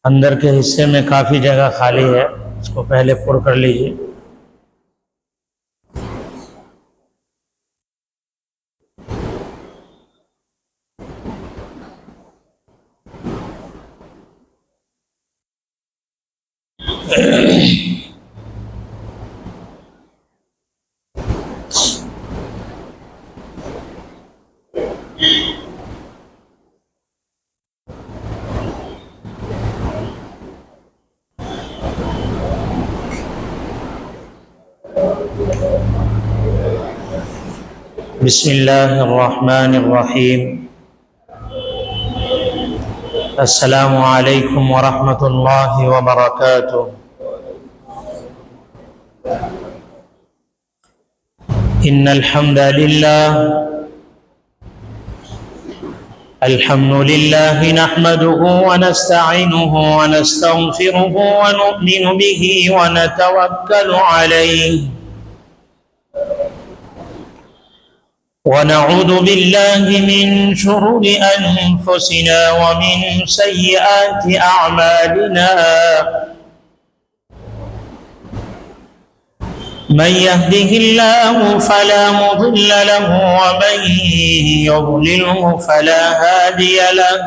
اندر کے حصے میں کافی جگہ خالی ہے، اس کو پہلے پر کر لیجیے۔ بسم اللہ الرحمن الرحیم۔ السلام علیکم ورحمۃ اللہ وبرکاتہ۔ ان الحمد للہ نحمده ونستعینه ونستغفره ونؤمن به ونتوکل علیہ ونعوذ بالله من شرور أنفسنا ومن سيئات أعمالنا، من يهده الله فلا مضل له ومن يضلله فلا هادي له،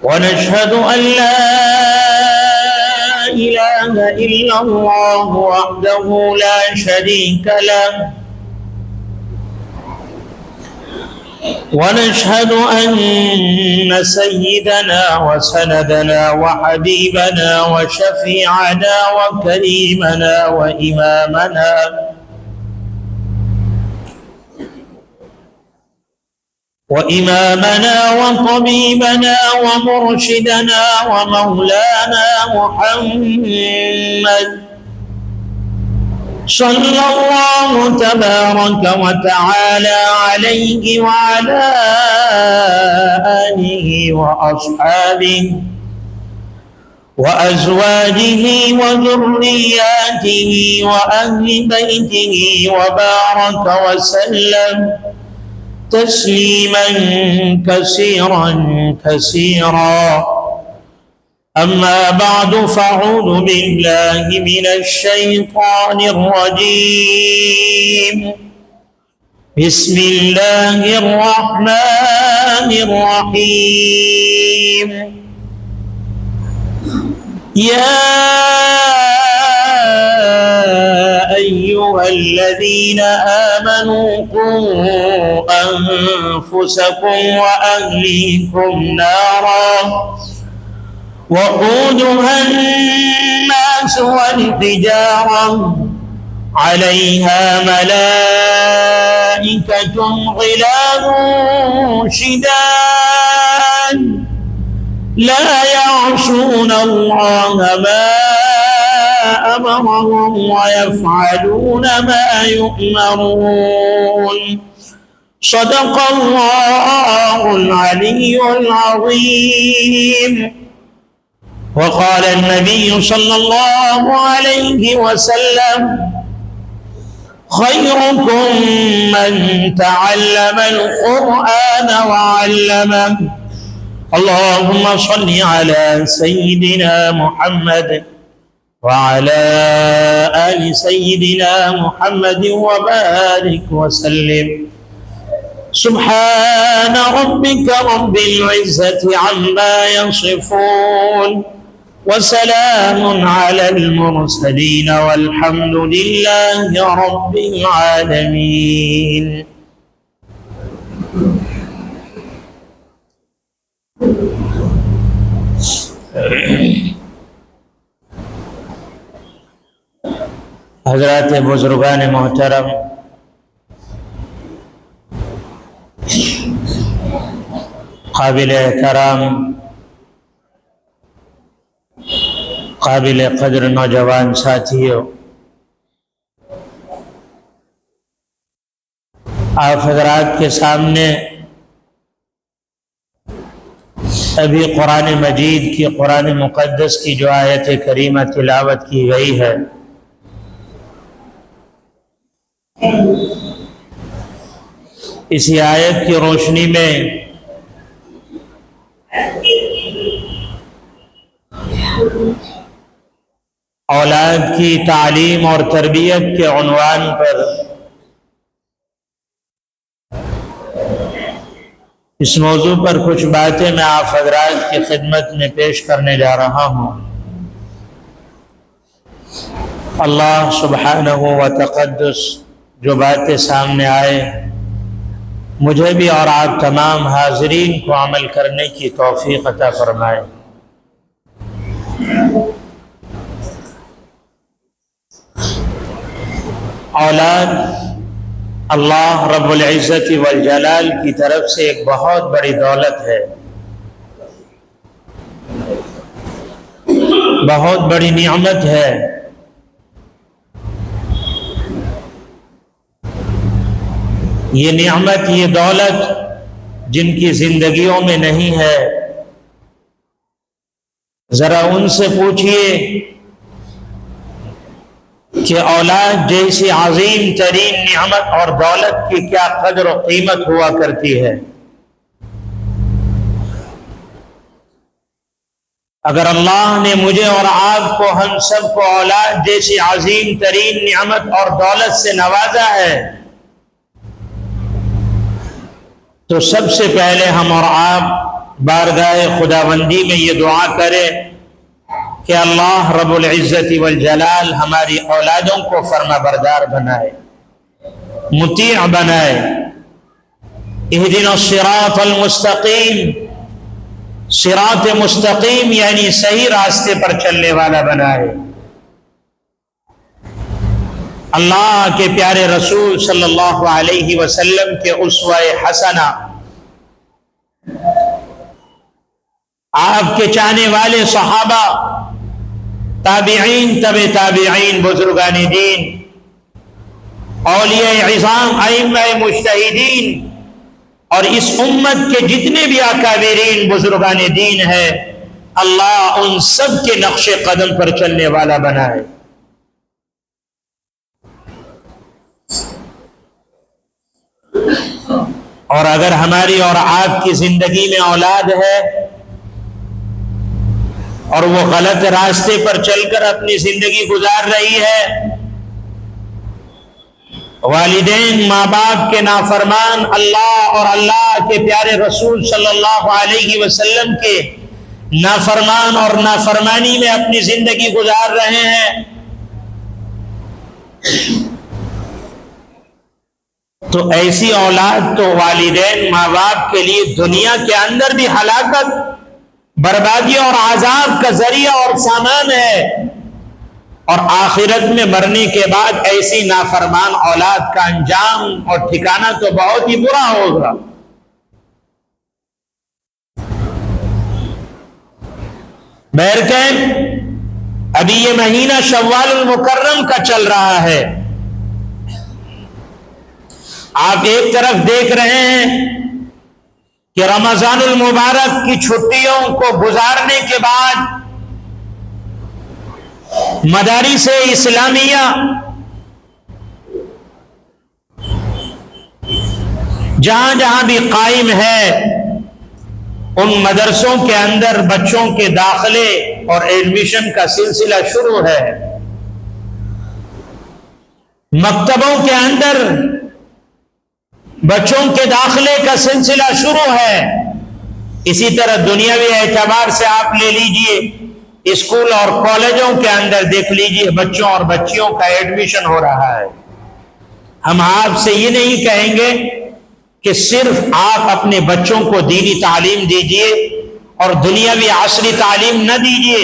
ونشهد أن لا إله إلا الله وحده لا شريك له، ونشهد أن سيدنا وسندنا وحبيبنا وشفيعنا وكريمنا وإمامنا وطبيبنا ومرشدنا ومولانا محمد صلى الله تبارك وتعالى عليه وعلى آله وأصحابه وأزواجه وذرياته وأهل بيته وبارك وسلم تسليما كثيرا كثيرا، أما بعد فأعوذ بالله من الشيطان الرجيم، بسم الله الرحمن الرحيم، يا أيها الذين آمنوا قوا أنفسكم وأهليكم نارا وقودها الناس والحجارة عليها ملائكة غلاظ شداد لا يعصون الله ما أمرهم ويفعلون ما يؤمرون، صدق الله العلي العظيم۔ وقال النبي صلى الله عليه وسلم: خيركم من تعلم القرآن وعلمه. اللهم صل على سيدنا محمد وعلى آل سيدنا محمد وبارك وسلم. سبحان ربك رب العزة عما يصفون وسلام على المرسلين والحمد لله رب العالمين. حضرات بزرگان محترم، قابل احترام، قابل قدر نوجوان ساتھیوں، آپ حضرات کے سامنے ابھی قرآن مجید کی، قرآن مقدس کی جو آیت کریمہ تلاوت کی گئی ہے، اسی آیت کی روشنی میں اولاد کی تعلیم اور تربیت کے عنوان پر اس موضوع پر کچھ باتیں میں آپ حضرات کی خدمت میں پیش کرنے جا رہا ہوں۔ اللہ سبحانہ و تقدس جو باتیں سامنے آئے، مجھے بھی اور آپ تمام حاضرین کو عمل کرنے کی توفیق عطا فرمائے۔ اولاد اللہ رب العزت والجلال کی طرف سے ایک بہت بڑی دولت ہے، بہت بڑی نعمت ہے۔ یہ نعمت، یہ دولت جن کی زندگیوں میں نہیں ہے، ذرا ان سے پوچھئے کہ اولاد جیسی عظیم ترین نعمت اور دولت کی کیا قدر و قیمت ہوا کرتی ہے۔ اگر اللہ نے مجھے اور آپ کو، ہم سب کو اولاد جیسی عظیم ترین نعمت اور دولت سے نوازا ہے، تو سب سے پہلے ہم اور آپ بارگاہ خداوندی میں یہ دعا کریں کہ اللہ رب العزت والجلال ہماری اولادوں کو فرما بردار بنائے، مطیع بنائے، اہدنا الصراط المستقیم، صراط مستقیم یعنی صحیح راستے پر چلنے والا بنائے۔ اللہ کے پیارے رسول صلی اللہ علیہ وسلم کے اسوہ حسنہ، آپ کے چاہنے والے صحابہ، تابعین، تبع تابعین، بزرگان دین، اولیاء عظام، ائمہ مجتہدین اور اس امت کے جتنے بھی اکابرین بزرگان دین ہیں، اللہ ان سب کے نقش قدم پر چلنے والا بنائے۔ اور اگر ہماری اور آپ کی زندگی میں اولاد ہے اور وہ غلط راستے پر چل کر اپنی زندگی گزار رہی ہے، والدین، ماں باپ کے نافرمان، اللہ اور اللہ کے پیارے رسول صلی اللہ علیہ وسلم کے نافرمان اور نافرمانی میں اپنی زندگی گزار رہے ہیں، تو ایسی اولاد تو والدین، ماں باپ کے لیے دنیا کے اندر بھی ہلاکت، بربادی اور عذاب کا ذریعہ اور سامان ہے، اور آخرت میں مرنے کے بعد ایسی نافرمان اولاد کا انجام اور ٹھکانہ تو بہت ہی برا ہوگا۔ بہرکیف ابھی یہ مہینہ شوال المکرم کا چل رہا ہے، آپ ایک طرف دیکھ رہے ہیں کہ رمضان المبارک کی چھٹیوں کو گزارنے کے بعد مدارس اسلامیہ جہاں جہاں بھی قائم ہے ان مدرسوں کے اندر بچوں کے داخلے اور ایڈمیشن کا سلسلہ شروع ہے، مکتبوں کے اندر بچوں کے داخلے کا سلسلہ شروع ہے۔ اسی طرح دنیاوی اعتبار سے آپ لے لیجئے، اسکول اور کالجوں کے اندر دیکھ لیجئے بچوں اور بچیوں کا ایڈمیشن ہو رہا ہے۔ ہم آپ سے یہ نہیں کہیں گے کہ صرف آپ اپنے بچوں کو دینی تعلیم دیجئے اور دنیاوی عصری تعلیم نہ دیجئے،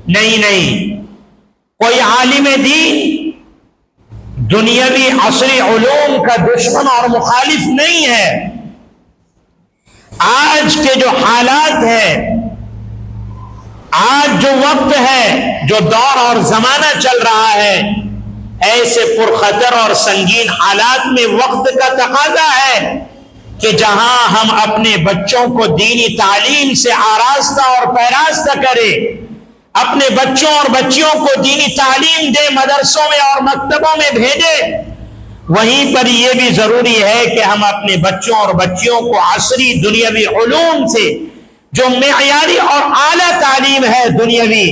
نہیں، کوئی عالم دین دنیاوی عصری علوم کا دشمن اور مخالف نہیں ہے۔ آج کے جو حالات ہے، آج جو وقت ہے، جو دور اور زمانہ چل رہا ہے، ایسے پرخطر اور سنگین حالات میں وقت کا تقاضا ہے کہ جہاں ہم اپنے بچوں کو دینی تعلیم سے آراستہ اور پیراستہ کریں، اپنے بچوں اور بچیوں کو دینی تعلیم دے، مدرسوں میں اور مکتبوں میں بھیجے، وہیں پر یہ بھی ضروری ہے کہ ہم اپنے بچوں اور بچیوں کو عصری دنیاوی علوم سے جو معیاری اور اعلیٰ تعلیم ہے دنیاوی،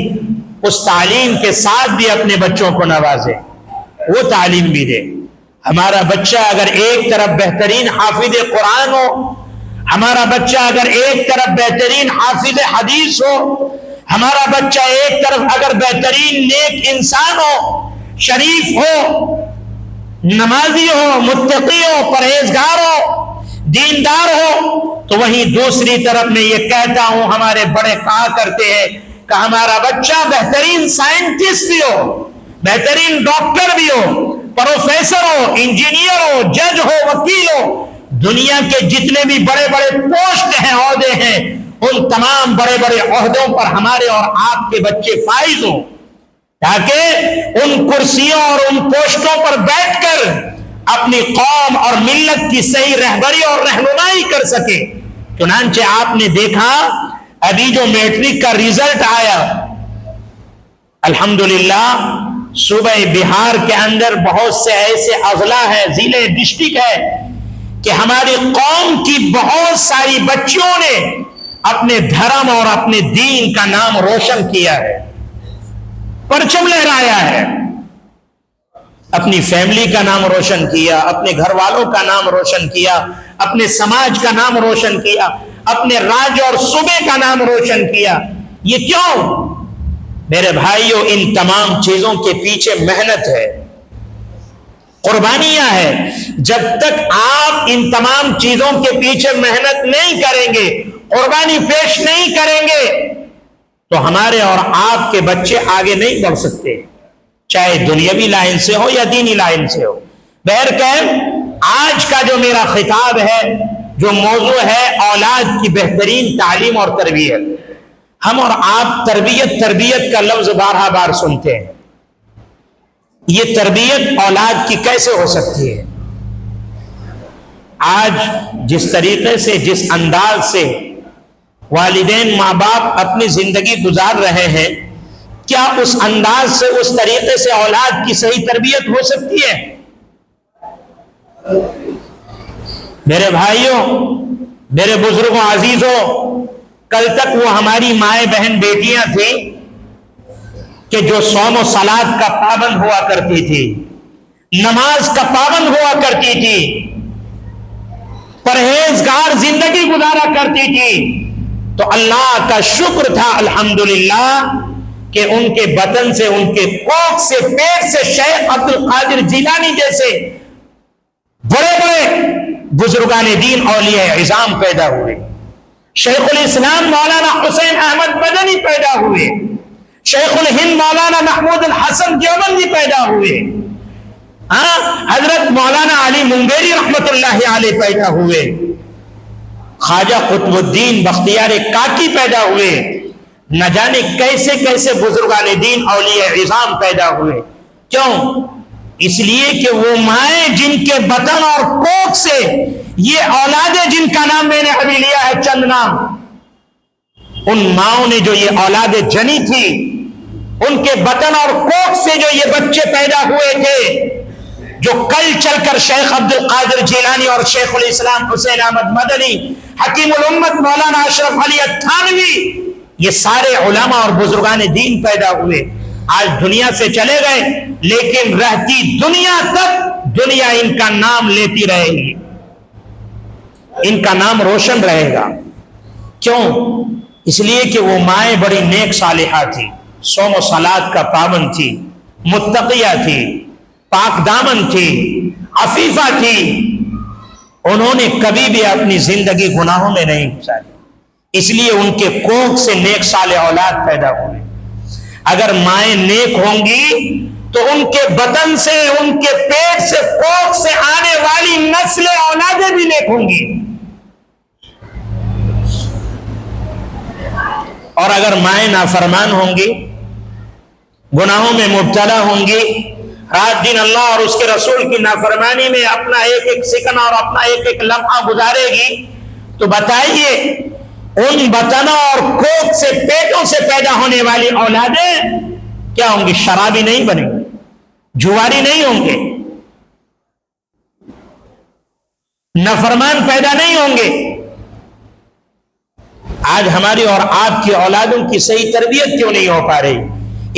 اس تعلیم کے ساتھ بھی اپنے بچوں کو نوازیں، وہ تعلیم بھی دے۔ ہمارا بچہ اگر ایک طرف بہترین حافظ قرآن ہو، ہمارا بچہ اگر ایک طرف بہترین حافظ حدیث ہو، ہمارا بچہ ایک طرف اگر بہترین نیک انسان ہو، شریف ہو، نمازی ہو، متقی ہو، پرہیزگار ہو، دیندار ہو، تو وہیں دوسری طرف میں یہ کہتا ہوں، ہمارے بڑے کہا کرتے ہیں کہ ہمارا بچہ بہترین سائنٹسٹ بھی ہو، بہترین ڈاکٹر بھی ہو، پروفیسر ہو، انجینئر ہو، جج ہو، وکیل ہو، دنیا کے جتنے بھی بڑے بڑے پوسٹ ہیں، عہدے ہیں، ان تمام بڑے بڑے عہدوں پر ہمارے اور آپ کے بچے فائز ہوں، تاکہ ان کرسیوں اور ان پوسٹوں پر بیٹھ کر اپنی قوم اور ملت کی صحیح رہبری اور رہنمائی کر سکے۔ چنانچہ آپ نے دیکھا ابھی جو میٹرک کا ریزلٹ آیا، الحمدللہ صوبہ بہار کے اندر بہت سے ایسے اضلاع ہیں، ضلع ڈسٹرکٹ ہے کہ ہماری قوم کی بہت ساری بچیوں نے اپنے دھرم اور اپنے دین کا نام روشن کیا ہے، پرچم لہرایا ہے، اپنی فیملی کا نام روشن کیا، اپنے گھر والوں کا نام روشن کیا، اپنے سماج کا نام روشن کیا، اپنے راج اور صوبے کا نام روشن کیا۔ یہ کیوں؟ میرے بھائیوں، ان تمام چیزوں کے پیچھے محنت ہے، قربانیاں ہے۔ جب تک آپ ان تمام چیزوں کے پیچھے محنت نہیں کریں گے، قربانی پیش نہیں کریں گے، تو ہمارے اور آپ کے بچے آگے نہیں بڑھ سکتے، چاہے دنیاوی لائن سے ہو یا دینی لائن سے ہو۔ بہرکیف آج کا جو میرا خطاب ہے، جو موضوع ہے اولاد کی بہترین تعلیم اور تربیت۔ ہم اور آپ تربیت کا لفظ بارہا بار سنتے ہیں، یہ تربیت اولاد کی کیسے ہو سکتی ہے؟ آج جس طریقے سے، جس انداز سے والدین ماں باپ اپنی زندگی گزار رہے ہیں، کیا اس انداز سے، اس طریقے سے اولاد کی صحیح تربیت ہو سکتی ہے؟ میرے بھائیوں، میرے بزرگوں، عزیزوں، کل تک وہ ہماری مائیں بہن بیٹیاں تھیں کہ جو صوم و صلات کا پابند ہوا کرتی تھی، نماز کا پابند ہوا کرتی تھی، پرہیزگار زندگی گزارا کرتی تھی، تو اللہ کا شکر تھا الحمدللہ کہ ان کے بطن سے، ان کے کوکھ سے، پیٹ سے شیخ عبد القادر جیلانی جیسے بڑے بڑے بزرگان دین اولیاء عظام پیدا ہوئے، شیخ الاسلام مولانا حسین احمد مدنی پیدا ہوئے، شیخ الہند مولانا محمود الحسن دیوبندی پیدا ہوئے، حضرت مولانا علی منگیری رحمت اللہ علیہ پیدا ہوئے، خواجہ قطب الدین بختیار کاکی پیدا ہوئے، نہ جانے کیسے کیسے بزرگان دین اولیاء عظام پیدا ہوئے۔ کیوں؟ اس لیے کہ وہ مائیں جن کے بطن اور کوکھ سے، یہ اولادیں جن کا نام میں نے ابھی لیا ہے چند نام، ان ماؤں نے جو یہ اولادیں جنی تھی، ان کے بطن اور کوکھ سے جو یہ بچے پیدا ہوئے تھے، جو کل چل کر شیخ عبد القادر جیلانی اور شیخ الاسلام حسین احمد مدنی، حکیم الامت مولانا اشرف علی تھانوی، یہ سارے علماء اور بزرگان دین پیدا ہوئے، آج دنیا سے چلے گئے، لیکن رہتی دنیا تک دنیا ان کا نام لیتی رہے گی، ان کا نام روشن رہے گا۔ کیوں؟ اس لیے کہ وہ مائیں بڑی نیک صالحہ تھی، صوم و صلات کا پابند تھی، متقیہ تھی، پاک دامن تھی، عفیفہ تھی، انہوں نے کبھی بھی اپنی زندگی گناہوں میں نہیں گزاری، اس لیے ان کے کوکھ سے نیک صالح اولاد پیدا ہوئے۔ اگر مائیں نیک ہوں گی تو ان کے بدن سے، ان کے پیٹ سے، کوکھ سے آنے والی نسل اولادیں بھی نیک ہوں گی، اور اگر مائیں نافرمان ہوں گی، گناہوں میں مبتلا ہوں گی، رات دن اللہ اور اس کے رسول کی نافرمانی میں اپنا ایک ایک سیکنڈ اور اپنا ایک ایک لمحہ گزارے گی، تو بتائیے ان بطنوں اور کوکھ سے، پیٹوں سے پیدا ہونے والی اولادیں کیا ہوں گی؟ شرابی نہیں بنیں گے، جواری نہیں ہوں گے، نافرمان پیدا نہیں ہوں گے۔ آج ہماری اور آپ کی اولادوں کی صحیح تربیت کیوں نہیں ہو پا رہی؟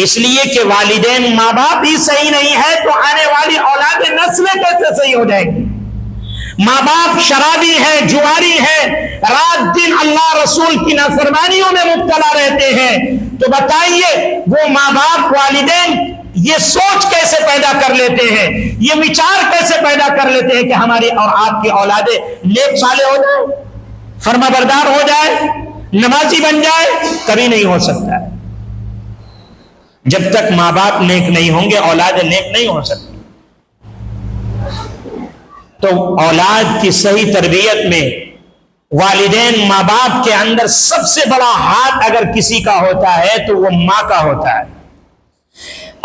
اس لیے کہ والدین، ماں باپ ہی صحیح نہیں ہے تو آنے والی اولادیں، نسلیں کیسے صحیح ہو جائیں گی؟ ماں باپ شرابی ہے، جواری ہے، رات دن اللہ رسول کی نافرمانیوں میں مبتلا رہتے ہیں، تو بتائیے وہ ماں باپ، والدین یہ سوچ کیسے پیدا کر لیتے ہیں، یہ وچار کیسے پیدا کر لیتے ہیں کہ ہماری اور آپ کی اولادیں نیک صالح ہو جائے، فرما بردار ہو جائے، نمازی بن جائے؟ کبھی نہیں ہو سکتا ہے۔ جب تک ماں باپ نیک نہیں ہوں گے، اولادیں نیک نہیں ہو سکتی۔ تو اولاد کی صحیح تربیت میں والدین، ماں باپ کے اندر سب سے بڑا ہاتھ اگر کسی کا ہوتا ہے تو وہ ماں کا ہوتا ہے۔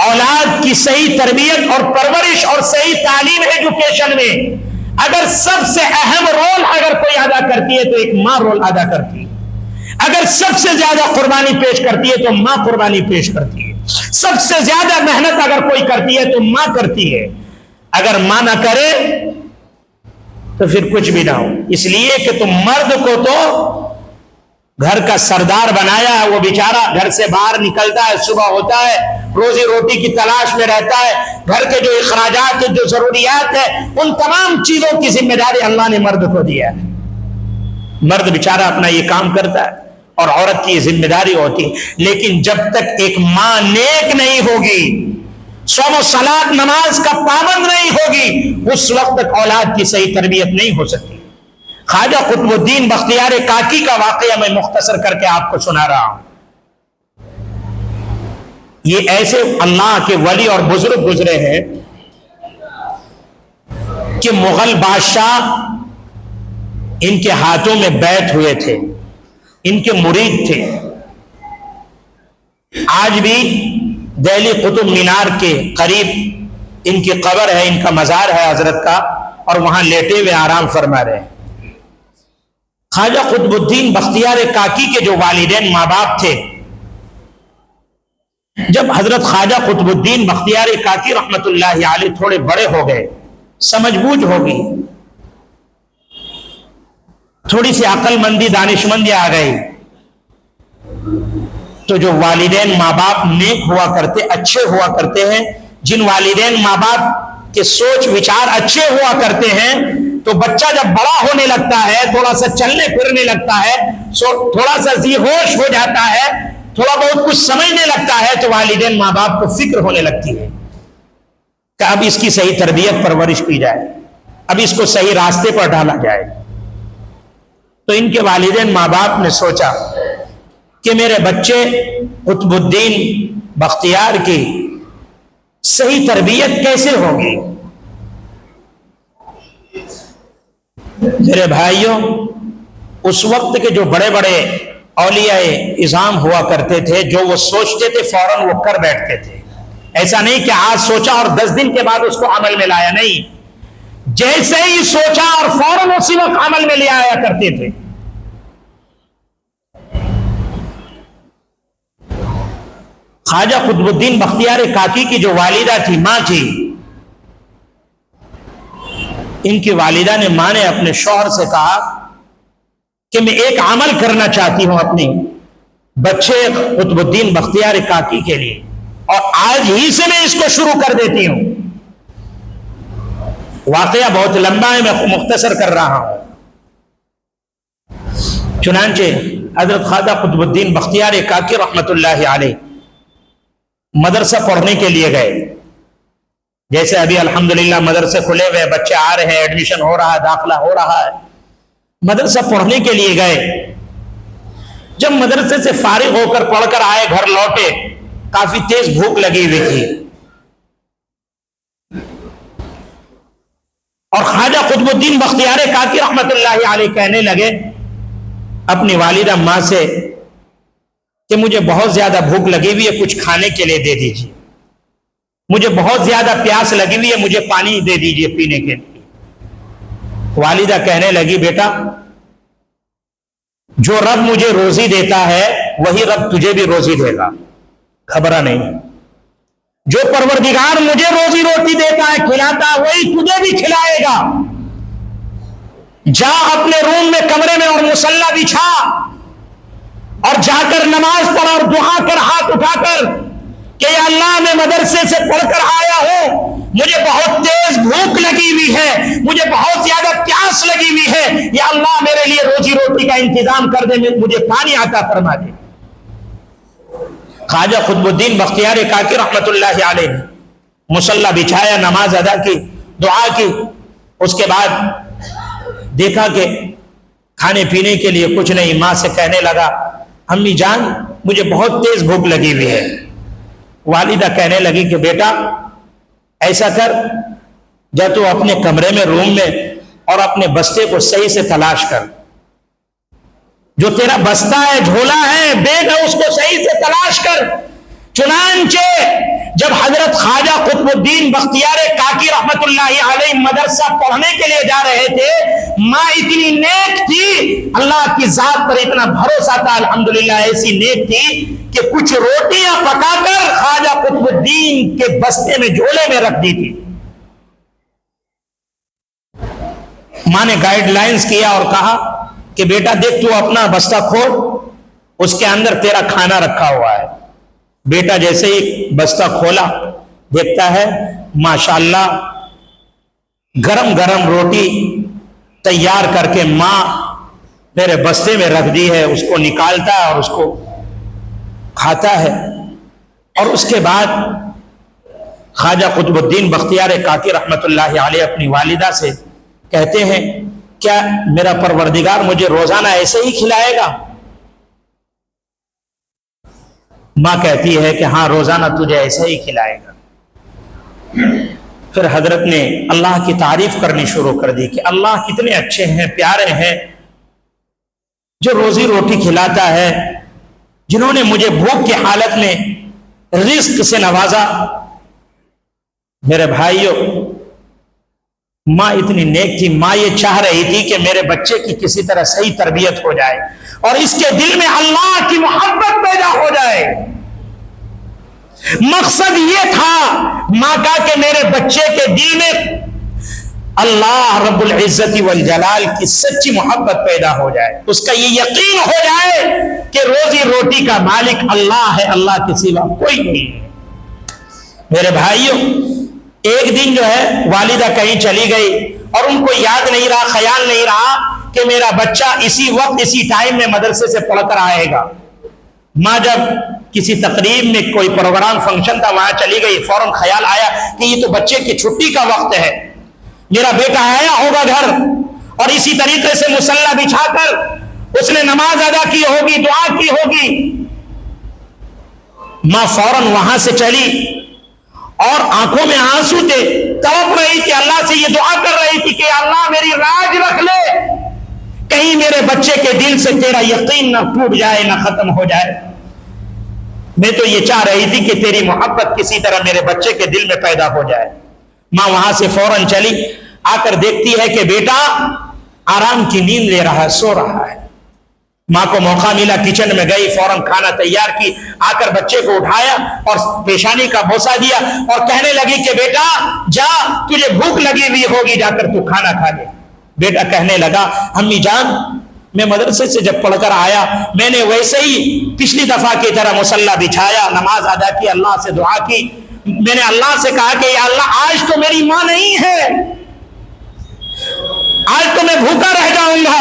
اولاد کی صحیح تربیت اور پرورش اور صحیح تعلیم، ایجوکیشن میں اگر سب سے اہم رول اگر کوئی ادا کرتی ہے تو ایک ماں رول ادا کرتی ہے۔ اگر سب سے زیادہ قربانی پیش کرتی ہے تو ماں قربانی پیش کرتی ہے۔ سب سے زیادہ محنت اگر کوئی کرتی ہے تو ماں کرتی ہے۔ اگر ماں نہ کرے تو پھر کچھ بھی نہ ہو۔ اس لیے کہ تم مرد کو تو گھر کا سردار بنایا ہے، وہ بیچارہ گھر سے باہر نکلتا ہے، صبح ہوتا ہے، روزی روٹی کی تلاش میں رہتا ہے، گھر کے جو اخراجات ہیں، جو ضروریات ہیں، ان تمام چیزوں کی ذمہ داری اللہ نے مرد کو دیا ہے۔ مرد بیچارہ اپنا یہ کام کرتا ہے اور عورت کی یہ ذمہ داری ہوتی ہے، لیکن جب تک ایک ماں نیک نہیں ہوگی، صوم و صلات نماز کا پابند نہیں ہوگی، اس وقت تک اولاد کی صحیح تربیت نہیں ہو سکتی۔ خواجہ قطب الدین بختیار کاکی کا واقعہ میں مختصر کر کے آپ کو سنا رہا ہوں۔ یہ ایسے اللہ کے ولی اور بزرگ گزرے ہیں کہ مغل بادشاہ ان کے ہاتھوں میں بیعت ہوئے تھے، ان کے مرید تھے۔ آج بھی دہلی قطب مینار کے قریب ان کی قبر ہے، ان کا مزار ہے حضرت کا، اور وہاں لیٹے ہوئے آرام فرما رہے ہیں۔ خواجہ قطب الدین بختیار کاکی کے جو والدین، ماں باپ تھے، جب حضرت خواجہ قطب الدین بختیار کاکی رحمت اللہ علیہ تھوڑے بڑے ہو گئے، سمجھ بوجھ ہو گئی، تھوڑی سی عقل مندی، دانش مندی آ گئی، تو جو والدین ماں باپ نیک ہوا کرتے، اچھے ہوا کرتے ہیں، جن والدین ماں باپ کے سوچ وچار اچھے ہوا کرتے ہیں، تو بچہ جب بڑا ہونے لگتا ہے، تھوڑا سا چلنے پھرنے لگتا ہے، تھوڑا سا ذی ہوش ہو جاتا ہے، تھوڑا بہت کچھ سمجھنے لگتا ہے، تو والدین ماں باپ کو فکر ہونے لگتی ہے کہ اب اس کی صحیح تربیت پرورش کی جائے، اب اس کو صحیح راستے پر ڈالا جائے۔ تو ان کے والدین ماں باپ نے سوچا کہ میرے بچے قطب الدین بختیار کی صحیح تربیت کیسے ہوگی؟ میرے بھائیوں، اس وقت کے جو بڑے بڑے اولیاء اعظام ہوا کرتے تھے، جو وہ سوچتے تھے فوراً وہ کر بیٹھتے تھے۔ ایسا نہیں کہ آج سوچا اور 10 دن کے بعد اس کو عمل میں لایا، نہیں، جیسے ہی سوچا اور فوراً اسی وقت عمل میں لے آیا کرتے تھے۔ خواجہ قطب الدین بختیار کاکی کی جو والدہ تھی، ماں تھی، ان کی والدہ نے، ماں نے اپنے شوہر سے کہا کہ میں ایک عمل کرنا چاہتی ہوں اپنی بچے قطب الدین بختیار کاکی کے لیے، اور آج ہی سے میں اس کو شروع کر دیتی ہوں۔ واقعہ بہت لمبا ہے، میں مختصر کر رہا ہوں۔ چنانچہ حضرت خواجہ قطب الدین بختیار کاکی رحمت اللہ علیہ مدرسہ پڑھنے کے لیے گئے۔ جیسے ابھی الحمدللہ مدرسے کھلے ہوئے، بچے آ رہے ہیں، ایڈمیشن ہو رہا ہے، داخلہ ہو رہا ہے، مدرسہ پڑھنے کے لیے گئے۔ جب مدرسے سے فارغ ہو کر پڑھ کر آئے، گھر لوٹے، کافی تیز بھوک لگی ہوئی تھی، اور خواجہ قطب الدین بختیار کاکی رحمت اللہ علیہ کہنے لگے اپنی والدہ ماں سے کہ مجھے بہت زیادہ بھوک لگی ہوئی ہے، کچھ کھانے کے لیے دے دیجیے، مجھے بہت زیادہ پیاس لگی ہوئی ہے، مجھے پانی دے دیجیے پینے کے لیے۔ والدہ کہنے لگی بیٹا جو رب مجھے روزی دیتا ہے وہی رب تجھے بھی روزی دے گا، گھبرا نہیں۔ جو پروردگار مجھے روزی روٹی دیتا ہے، کھلاتا ہے، وہی تجھے بھی کھلائے گا۔ جا اپنے روم میں، کمرے میں، اور مصلی بچھا اور جا کر نماز پڑھ اور دعا کر ہاتھ اٹھا کر کہ یا اللہ میں مدرسے سے پڑھ کر آیا ہوں، مجھے بہت تیز بھوک لگی ہوئی ہے، مجھے بہت زیادہ پیاس لگی ہوئی ہے، یا اللہ میرے لیے روزی روٹی کا انتظام کر دے، مجھے پانی عطا فرما دے۔ خواجہ قطب الدین بختیار کاکی رحمت اللہ علیہ مصلی بچھایا، نماز ادا کی، دعا کی، اس کے بعد دیکھا کہ کھانے پینے کے لیے کچھ نہیں، ماں سے کہنے لگا امی جان مجھے بہت تیز بھوک لگی ہوئی ہے۔ والدہ کہنے لگی کہ بیٹا ایسا کر، جا تو اپنے کمرے میں، روم میں، اور اپنے بستے کو صحیح سے تلاش کر، جو تیرا بستہ ہے، جھولا ہے، بیگ ہے، اس کو صحیح سے تلاش کر۔ چنانچہ جب حضرت خواجہ قطب الدین بختیار کاکی رحمت اللہ علیہ مدرسہ پڑھنے کے لیے جا رہے تھے، ماں اتنی نیک تھی، اللہ کی ذات پر اتنا بھروسہ تھا، الحمدللہ ایسی نیک تھی کہ کچھ روٹیاں پکا کر خواجہ قطب الدین کے بستے میں، جھولے میں رکھ دی تھی۔ ماں نے گائیڈ لائنز کیا اور کہا کہ بیٹا دیکھ تو اپنا بستہ کھول، اس کے اندر تیرا کھانا رکھا ہوا ہے۔ بیٹا جیسے ہی بستہ کھولا، دیکھتا ہے ماشاءاللہ گرم گرم روٹی تیار کر کے ماں میرے بستے میں رکھ دی ہے، اس کو نکالتا ہے اور اس کو کھاتا ہے۔ اور اس کے بعد خواجہ قطب الدین بختیار کاکی رحمت اللہ علیہ اپنی والدہ سے کہتے ہیں کیا میرا پروردگار مجھے روزانہ ایسے ہی کھلائے گا؟ ماں کہتی ہے کہ ہاں روزانہ تجھے ایسے ہی کھلائے گا۔ پھر حضرت نے اللہ کی تعریف کرنی شروع کر دی کہ اللہ کتنے اچھے ہیں، پیارے ہیں، جو روزی روٹی کھلاتا ہے، جنہوں نے مجھے بھوک کی حالت میں رزق سے نوازا۔ میرے بھائیوں، ماں اتنی نیک تھی، ماں یہ چاہ رہی تھی کہ میرے بچے کی کسی طرح صحیح تربیت ہو جائے اور اس کے دل میں اللہ کی محبت پیدا ہو جائے۔ مقصد یہ تھا ماں کا کہ میرے بچے کے دل میں اللہ رب العزت والجلال کی سچی محبت پیدا ہو جائے، اس کا یہ یقین ہو جائے کہ روزی روٹی کا مالک اللہ ہے، اللہ کے سوا کوئی نہیں ہے۔ میرے بھائیوں، ایک دن جو ہے والدہ کہیں چلی گئی اور ان کو یاد نہیں رہا، خیال نہیں رہا کہ میرا بچہ اسی وقت اسی ٹائم میں مدرسے سے پڑھ کر آئے گا۔ ماں جب کسی تقریب میں کوئی پروگرام فنکشن تھا وہاں چلی گئی، فوراً خیال آیا کہ یہ تو بچے کی چھٹی کا وقت ہے، میرا بیٹا آیا ہوگا گھر اور اسی طریقے سے مصلی بچھا کر اس نے نماز ادا کی ہوگی، دعا کی ہوگی۔ ماں فوراً وہاں سے چلی اور آنکھوں میں آنسو تھے، تڑپ رہی تھی، اللہ سے یہ دعا کر رہی تھی کہ اللہ میری راج رکھ لے، کہیں میرے بچے کے دل سے تیرا یقین نہ ٹوٹ جائے، نہ ختم ہو جائے۔ میں تو یہ چاہ رہی تھی کہ تیری محبت کسی طرح میرے بچے کے دل میں پیدا ہو جائے۔ ماں وہاں سے فوراً چلی، آ کر دیکھتی ہے کہ بیٹا آرام کی نیند لے رہا ہے، سو رہا ہے۔ ماں کو موقع ملا، کچن میں گئی، فوراً کھانا تیار کی، آ کر بچے کو اٹھایا اور پیشانی کا بوسہ دیا اور کہنے لگی کہ بیٹا جا، تجھے بھوک لگی ہوئی ہوگی، جا کر تو کھانا کھا لے۔ بیٹا کہنے لگا امی جان میں مدرسے سے جب پڑھ کر آیا میں نے ویسے ہی پچھلی دفعہ کی طرح مصلی بچھایا، نماز ادا کی، اللہ سے دعا کی، میں نے اللہ سے کہا کہ یا اللہ آج تو میری ماں نہیں ہے، آج تو میں بھوکا رہ جاؤں گا۔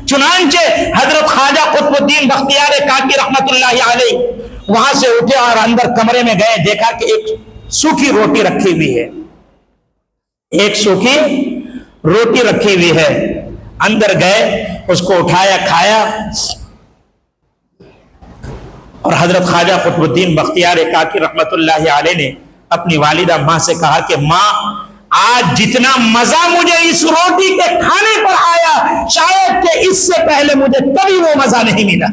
چنانچہ حضرت خواجہ قطب الدین بختیار کاکی رحمت اللہ علیہ وہاں سے اٹھے اور اندر کمرے میں گئے، دیکھا کہ ایک سوکھی روٹی رکھی ہوئی ہے، ایک سوکھی روٹی رکھی ہوئی ہے، اندر گئے، اس کو اٹھایا، کھایا، اور حضرت خواجہ قطب الدین بختیار کاکی رحمت اللہ علیہ نے اپنی والدہ ماں سے کہا کہ ماں آج جتنا مزہ مجھے اس روٹی کے کھانے پر آیا شاید کہ اس سے پہلے مجھے کبھی وہ مزہ نہیں ملا۔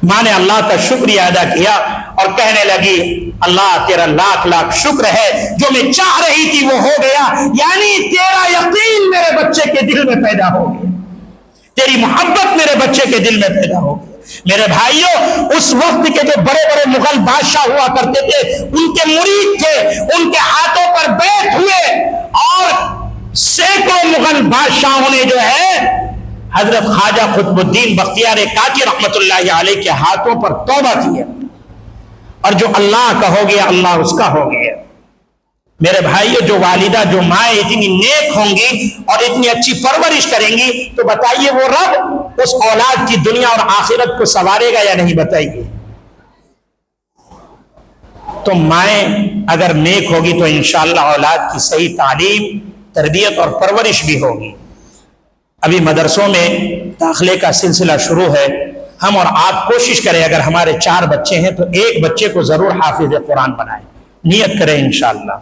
ماں نے اللہ کا شکریہ ادا کیا اور کہنے لگی اللہ تیرا لاکھ لاکھ شکر ہے، جو میں چاہ رہی تھی وہ ہو گیا، یعنی تیرا یقین میرے بچے کے دل میں پیدا ہو گیا، تیری محبت میرے بچے کے دل میں پیدا ہو گئی۔ میرے بھائیوں اس وقت کے جو بڑے بڑے مغل بادشاہ ہوا کرتے تھے ان کے مرید تھے، ان کے ہاتھوں پر بیعت ہوئے اور سینکڑوں مغل بادشاہوں نے جو ہے حضرت خواجہ قطب الدین بختیار کاکی رحمت اللہ علیہ کے ہاتھوں پر توبہ کیا، اور جو اللہ کا ہو گیا اللہ اس کا ہو گیا۔ میرے بھائیو جو والدہ جو مائیں اتنی نیک ہوں گی اور اتنی اچھی پرورش کریں گی تو بتائیے وہ رب اس اولاد کی دنیا اور آخرت کو سنوارے گا یا نہیں؟ بتائیے۔ تو مائیں اگر نیک ہوگی تو انشاءاللہ اولاد کی صحیح تعلیم، تربیت اور پرورش بھی ہوگی۔ ابھی مدرسوں میں داخلے کا سلسلہ شروع ہے، ہم اور آپ کوشش کریں اگر ہمارے 4 بچے ہیں تو ایک بچے کو ضرور حافظ قرآن بنائیں، نیت کریں انشاءاللہ۔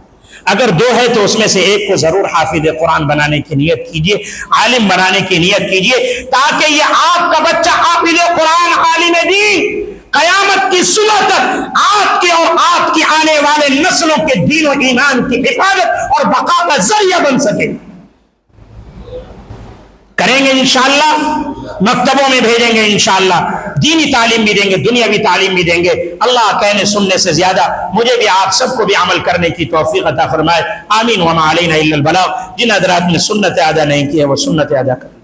اگر 2 ہے تو اس میں سے ایک کو ضرور حافظ قرآن بنانے کی نیت کیجئے، عالم بنانے کی نیت کیجئے، تاکہ یہ آپ کا بچہ حافظ قرآن، عالم دین، قیامت کی صبح تک آپ کے اور آپ کی آنے والے نسلوں کے دین و ایمان کی حفاظت اور بقا کا ذریعہ بن سکے۔ کریں گے انشاءاللہ، مکتبوں میں بھیجیں گے انشاءاللہ، دینی تعلیم بھی دیں گے، دنیاوی تعلیم بھی دیں گے۔ اللہ کہنے سننے سے زیادہ مجھے بھی آپ سب کو بھی عمل کرنے کی توفیق عطا فرمائے، آمین۔ وما علینا الا البلاغ۔ جن حضرات نے سنت ادا نہیں کی ہے وہ سنت ادا کریں۔